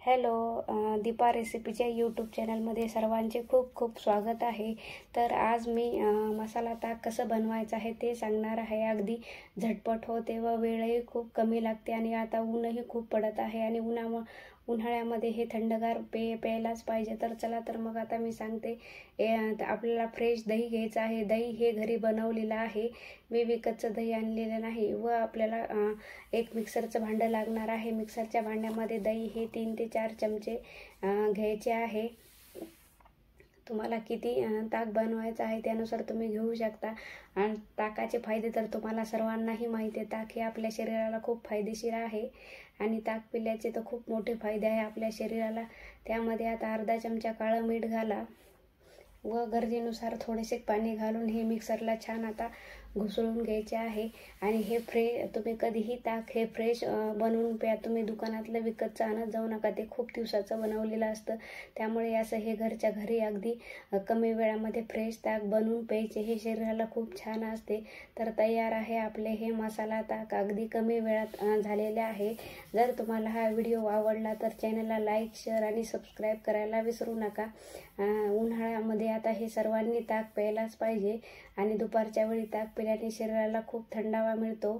Hello, Deepa रेसिपीच्या YouTube चॅनलमध्ये सर्वांचे खूप खूप स्वागत आहे। तर आज मी मसाला ताक कसं बनवायचं आहे ते सांगणार आहे। अगदी झटपट होते व वेळही खूप कमी लागते आणि आता ऊनही खूप पडत आहे आणि उन्हाळ्यामध्ये हे थंडगार पेय प्यायलाच पाहिजे। तर चला तर मग आता मी सांगते। आपल्याला फ्रेश दही घ्यायचं आहे। दही हे घरी बनवलेलं आहे, मी विकतचं दही आणलेलं नाही। व आपल्याला एक मिक्सरचं भांडं लागणार आहे। मिक्सरच्या भांड्यामध्ये दही हे 3 ते 4 चमचे घ्यायचे आहे। तुम्हाला किती ताक बनवायचं आहे त्यानुसार तुम्ही घेऊ शकता। आणि ताकाचे फायदे तर तुम्हाला सर्वांनाही माहिती आहे। ताक हे आपल्या शरीराला खूप फायदेशीर आहे आणि ताक पिल्याचे तर खूप मोठे फायदे आहे आपल्या शरीराला। त्यामध्ये आता अर्धा चमचा काळं मीठ घाला व गरजेनुसार थोडेसे पाणी घालून हे मिक्सरला छान आता घुसळून घ्यायचे आहे। आणि हे तुम्ही कधीही ताक हे फ्रेश बनवून प्या। तुम्ही दुकानातलं विकतचं आणत जाऊ नका, ते खूप दिवसाचं बनवलेलं असतं। त्यामुळे असं हे घरच्या घरी अगदी कमी वेळामध्ये फ्रेश ताक बनवून प्यायचे, हे शरीराला खूप छान असते। तर तयार आहे आपले हे मसाला ताक, अगदी कमी वेळात झालेले आहे। जर तुम्हाला हा व्हिडिओ आवडला तर चॅनलला लाईक, शेअर आणि सबस्क्राईब करायला विसरू नका। उन्हाळ्यामध्ये आता हे सर्वांनी ताक प्यायलाच पाहिजे आणि दुपारच्या वेळी ताक पिल्याने शरीराला खूप थंडावा मिळतो।